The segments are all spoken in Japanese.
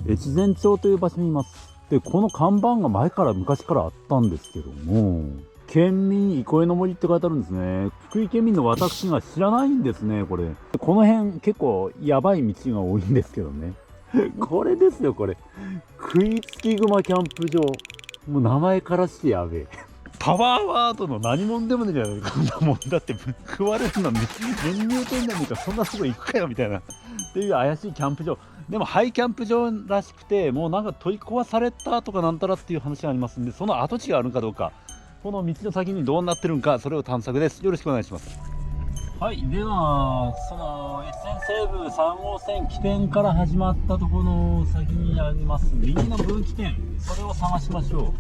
越前町という場所にいます。で、この看板が昔からあったんですけども、県民憩いの森って書いてあるんですね。福井県民の私が知らないんですね、これ。この辺結構やばい道が多いんですけどね。これですよ、これ。食いつき熊キャンプ場。もう名前からしてやべえ。パワーワードの何者でもねえじゃないか、こんなもん。だって食われるのに年入店なんかそんなとこ行くかよみたいな。っていう怪しいキャンプ場。でも廃キャンプ場らしくて、もうなんか取り壊されたとかなんたらっていう話がありますんで、その跡地があるかどうか、この道の先にどうなってるんか、それを探索です。よろしくお願いします。はい、ではその越前西武3号線起点から始まったところの先にあります右の分岐点、それを探しましょう。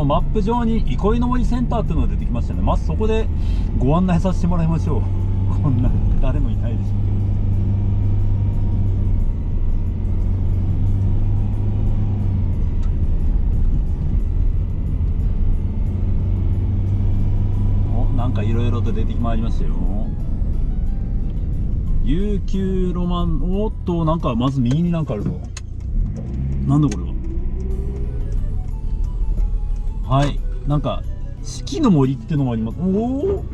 マップ上に憩いの森センターっていうのが出てきましたね。まずそこでご案内させてもらいましょう。こんな誰もいないでしょうけど。なんかいろいろと出てまいりましたよ。悠久ロマン、おっと、なんかまず右になんかあるぞ。なんだこれは。はい、なんか四季の森ってのもあります。おお、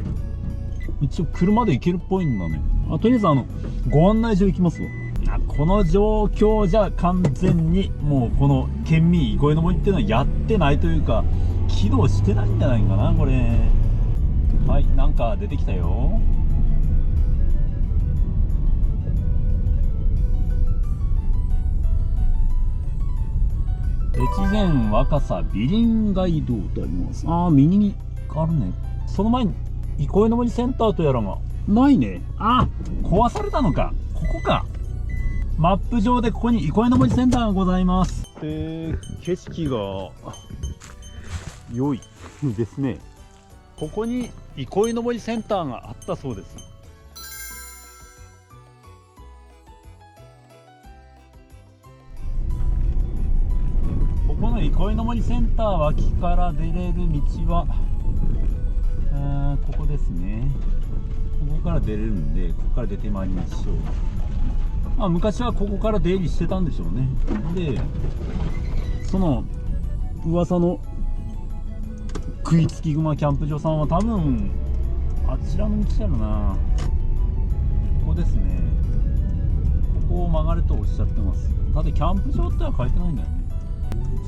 一応車で行けるっぽいんだね。とりあえずご案内所行きますわ。この状況じゃ完全にもうこの県民憩いの森っていうのはやってないというか、起動してないんじゃないかなこれ。はい、なんか出てきたよ。越前若狭美林街道とあります。右にあるね。その前に憩いの森センターとやらがないね。壊されたのか。ここか。マップ上でここに憩いの森センターがございます。景色が良いですね。ここに憩いの森センターがあったそうです。この憩いの森センター脇から出れる道はここですね。ここから出れるんで、ここから出てまいりましょう。昔はここから出入りしてたんでしょうね。で、その噂の食いつき熊キャンプ場さんは多分あちらの道やろな。ここですね。ここを曲がるとおっしゃってます。ただキャンプ場っては書いてないんだよね。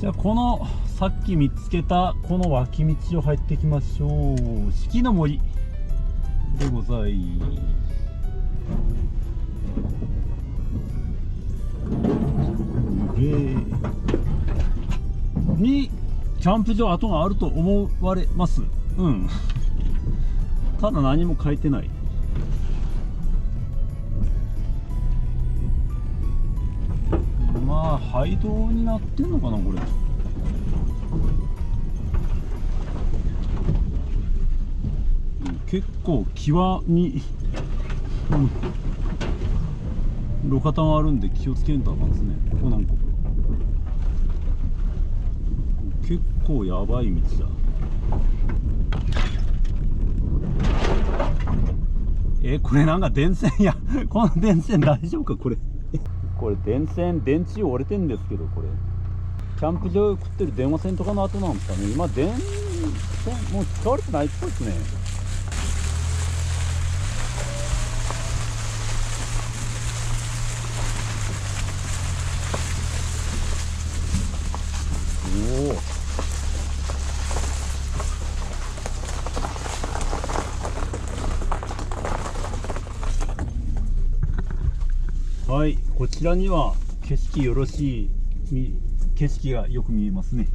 じゃあこのさっき見つけたこの脇道を入っていきましょう。四季の森でございにキャンプ場跡があると思われます。ただ何も書いてない。廃道になってんのかなこれ。結構際に路肩があるんで気をつけんとあかんですね。ここなんか結構やばい道だ。これなんか電線やこの電線大丈夫かこれ。これ電池折れてんですけど、これキャンプ場食ってる電話線とかの後なんですかね。今電線もう使われてないっぽいですね。おお、はい、こちらには景色よろしい景色がよく見えますね。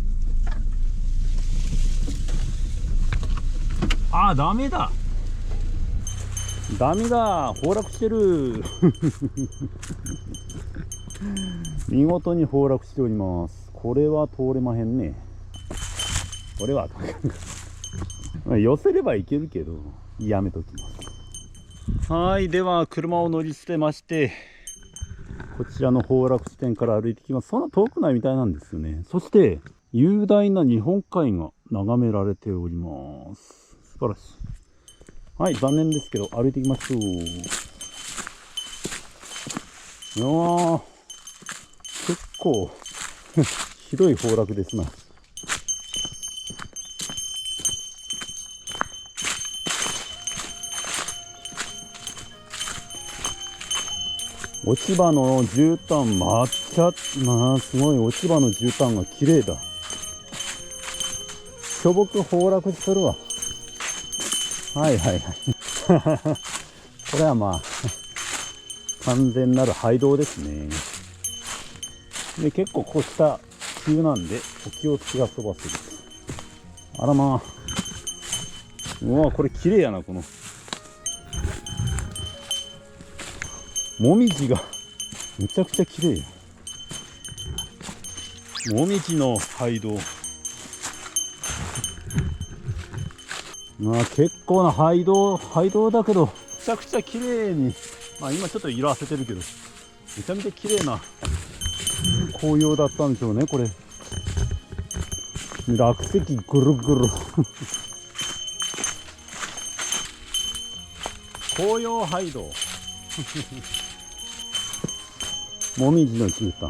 あー、ダメだダメだ、崩落してる見事に崩落しております。これは通れまへんね。これは寄せればいけるけどやめときます。はい、では車を乗り捨てまして、こちらの崩落地点から歩いてきます。そんな遠くないみたいなんですよね。そして雄大な日本海が眺められております。素晴らしい。はい、残念ですけど歩いていきましょう。いやー、結構ひどい崩落ですな。落ち葉の絨毯すごい落ち葉の絨毯が綺麗だ。巨木崩落しとるわ。はいはいはいこれはまあ完全なる廃道ですね。で、結構こうした急なんでお気をつけがそばする。あらまあ、うわ、これ綺麗やな。このもみじがめちゃくちゃ綺麗や。もみじの廃道。まあ結構な廃道だけど、めちゃくちゃ綺麗に、まあ今ちょっと色あせてるけど、めちゃめちゃ綺麗な紅葉だったんでしょうね、これ。落石ぐるぐる紅葉廃道もみじの絨毯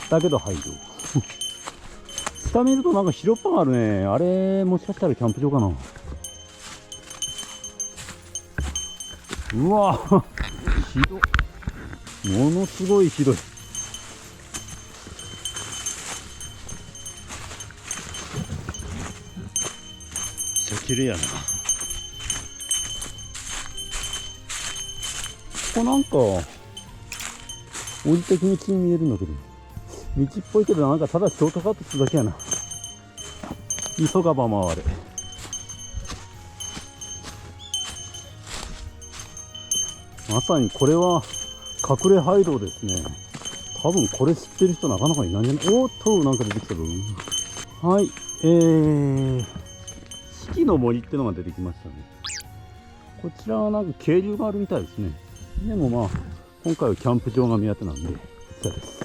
だけど廃道下見るとなんか白っぽがあるね。あれもしかしたらキャンプ場かな。うわひどい、ものすごいひどい。めっちゃ綺麗やな。ここなんか降りてく道に見えるんだけど、道っぽいけどなんかただショートカットするだけやな。急がば回れ。まさにこれは隠れ廃道ですね。多分これ知ってる人なかなかいないんじゃない。おーっと、なんか出てきたぞ。はい、四季の森ってのが出てきましたね。こちらはなんか渓流があるみたいですね。でもまあ今回はキャンプ場が目当てなんでこちらです。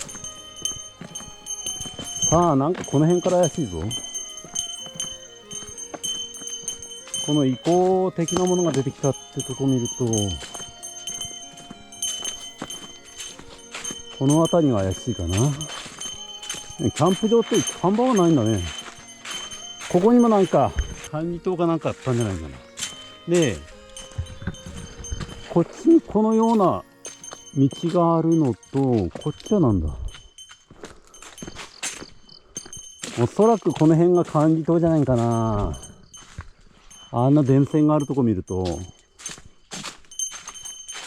さあ、なんかこの辺から怪しいぞ。この遺構的なものが出てきたってとこ見ると、この辺りが怪しいかな。キャンプ場って看板はないんだね。ここにもなんか管理棟がなんかあったんじゃないかな。で、こっちにこのような道があるのと、こっちはなんだ。おそらくこの辺が管理棟じゃないかな。あんな電線があるとこ見ると、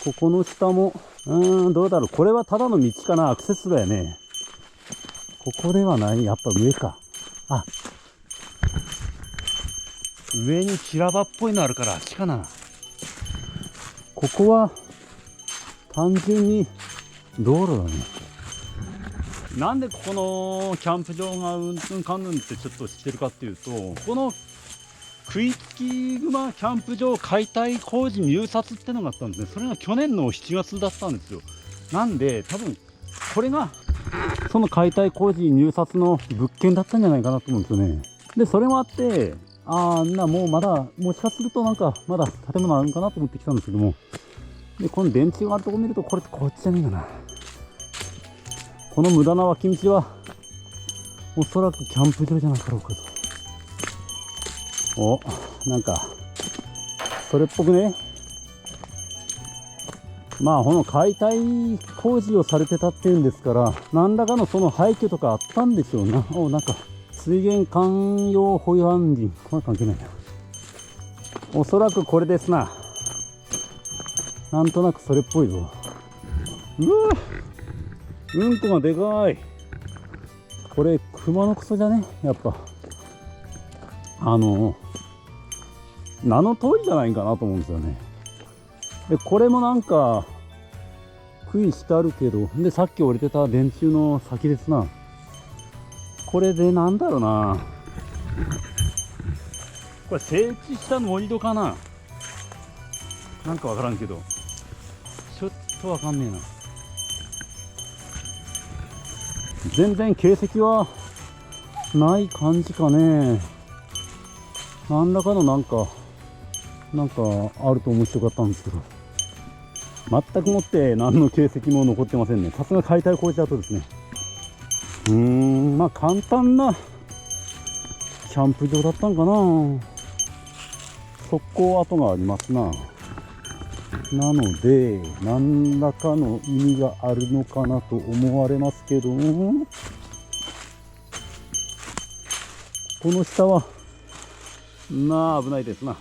ここの下も、どうだろう。これはただの道かな。アクセス路やね。ここではない。やっぱ上か。あ、上に平場っぽいのあるからあっちかな。ここは単純に道路だね。なんでここのキャンプ場がうんぬんかんぬんってちょっと知ってるかっていうと、この食いつき熊キャンプ場解体工事入札ってのがあったんですね。それが去年の7月だったんですよ。なんで多分これがその解体工事入札の物件だったんじゃないかなと思うんですよね。でそれもあって、もうまだもしかするとなんかまだ建物あるんかなと思ってきたんですけども、でこの電柱があるとこ見ると、これこっちじゃねえかな。この無駄な脇道はおそらくキャンプ場じゃなかろうかと。お、なんかそれっぽくね。まあこの解体工事をされてたっていうんですから、何らかのその廃墟とかあったんでしょうな。お、なんか水源環用保安林、これ関係ないな。おそらくこれですな。なんとなくそれっぽいぞ。うわ、うんこがでかい。これ熊のクソじゃね、やっぱ名の通りじゃないかなと思うんですよね。でこれもなんか杭してあるけど、でさっき降りてた電柱の先ですな。これでなんだろうな、これ整地した盛り土かな、なんかわからんけど、ちょっとわかんねえな。全然形跡はない感じかね。何らかのなんかあると面白かったんですけど、全くもって何の形跡も残ってませんね。さすが解体工事跡ですね。まあ簡単なキャンプ場だったんかな。側溝跡がありますな。なので何らかの意味があるのかなと思われますけど、この下はなあ危ないですな。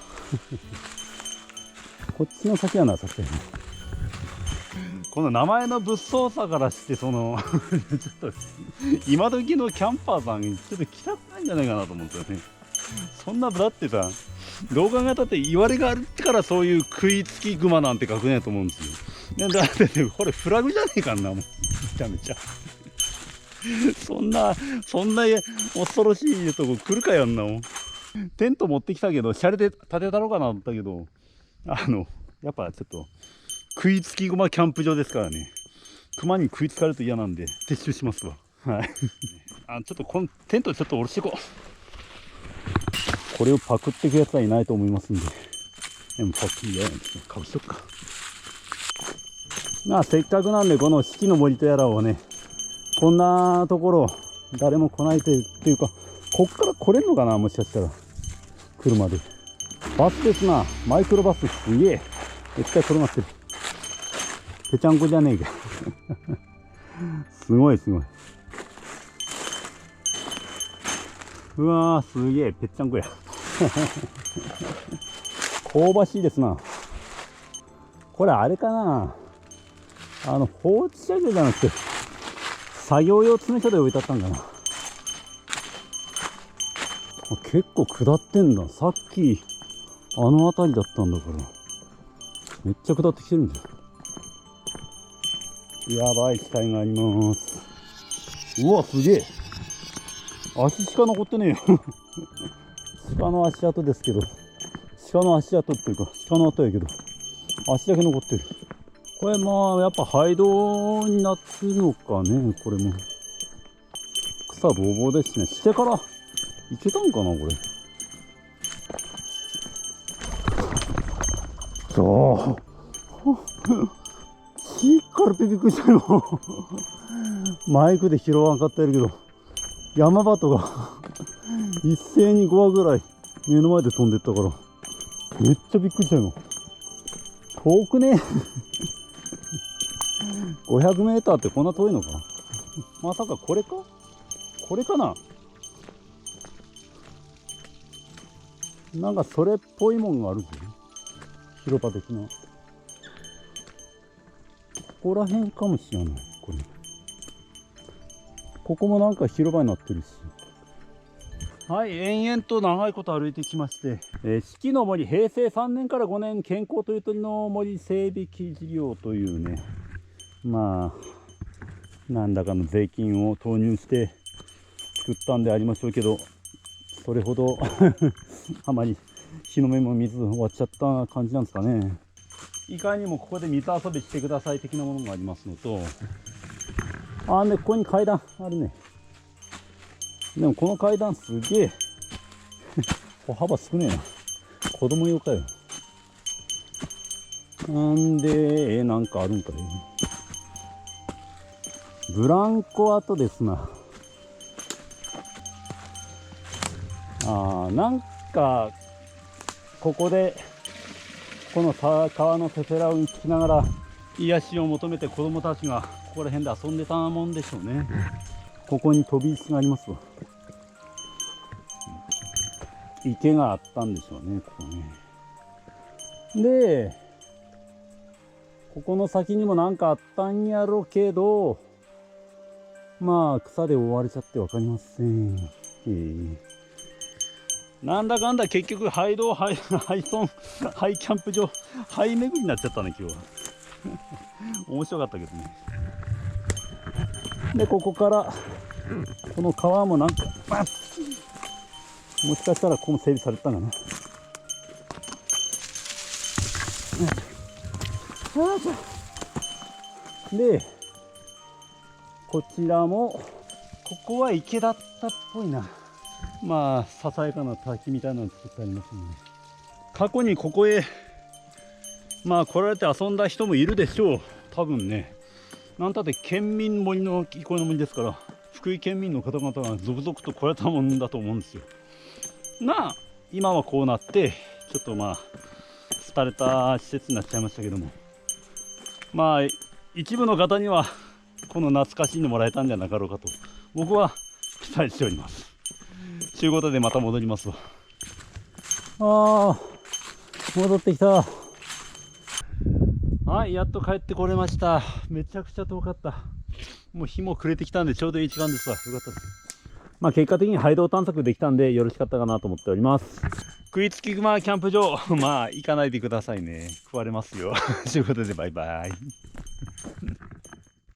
こっちの先はなさそうやね。この名前の物騒さからしてちょっと今時のキャンパーさんちょっと来たくないんじゃないかなと思うんですよね。そんなだってさ、どう考えたって言われがあるからそういう食いつきグマなんて書くねと思うんですよ。だってね、これフラグじゃねえかんな、もうめちゃめちゃそんな恐ろしいとこ来るかやんなもん。テント持ってきたけどシャレで建てたろうかなと思ったけど、やっぱちょっと食いつきグマキャンプ場ですからね。クマに食いつかれると嫌なんで撤収しますわ。はいちょっとこのテントちょっと下ろしていこう。これをパクっていくやつはいないと思いますんで。でもパクリやんですね。かぶしとくか。まあせっかくなんでこの四季の森とやらをね、こんなところ誰も来ないっていうか、こっから来れんのかな、もしかしたら。車でバスですな。マイクロバス。すげえ絶対転がってる。ぺちゃんこじゃねえかすごいすごい。うわーすげえぺっちゃんこや香ばしいですな。これあれかな、放置車両じゃなくて作業用詰め所で置いてあったんかな。結構下ってんだ。さっきあの辺りだったんだから、めっちゃ下ってきてるんじゃん。やばい機体があります。うわすげえ、足しか残ってねえよ鹿の足跡ですけど、鹿の足跡っていうか鹿の跡やけど足だけ残ってる。これまあやっぱ廃道になってるのかね。これも草ぼうぼうですね。してから行けたんかなこれ。そうしっからびっくりしたよマイクで拾わんかったやるけど、山鳩が一斉に5羽ぐらい目の前で飛んでったからめっちゃびっくりしたよ。遠くね500メーターってこんな遠いのか。まさかこれか、これかな。なんかそれっぽいもんがあるぞ、広場的な。ここら辺かもしれない。ここもなんか広場になってるし。はい、延々と長いこと歩いてきまして、四季の森、平成3年から5年健康とゆとりの森整備事業というね、まあ何らかの税金を投入して作ったんでありましょうけど、それほどあまり日の目も見ず終わっちゃった感じなんですかね。いかにもここで水遊びしてください的なものがありますのと、でここに階段あるね。でもこの階段すげえ歩幅少ねえな。子供用かよ。なんでなんかあるんかね。ブランコ跡ですな。なんかここでこの川のせせらを聞きながら癒しを求めて子供たちがここら辺で遊んでたもんでしょうね。ここに飛び石がありますわ。池があったんでしょうね、ここね。でここの先にもなんかあったんやろけど、まあ草で覆われちゃって分かりません。なんだかんだ結局廃道、廃村、廃キャンプ場、廃巡りになっちゃったね今日は。面白かったけどね。でここからこの川もなんかもしかしたらここも整備されたんかな。でこちらもここは池だったっぽいな。まあささやかな滝みたいなの作ってありますね。過去にここへまあ来られて遊んだ人もいるでしょう多分ね。なんたって県民森の憩いの森ですから、福井県民の方々が続々と来られたもんだと思うんですよ。今はこうなってちょっとまあ廃れた施設になっちゃいましたけども、まあ一部の方にはこの懐かしんでもらえたんじゃなかろうかと僕は期待しております。ということでまた戻りますわ。戻ってきた。はい、やっと帰ってこれました。めちゃくちゃ遠かった。もう日も暮れてきたんでちょうどいい時間ですわ。よかったです。まあ結果的に廃道探索できたんでよろしかったかなと思っております。食いつき熊キャンプ場まあ行かないでくださいね。食われますよ。ということでバイバイ。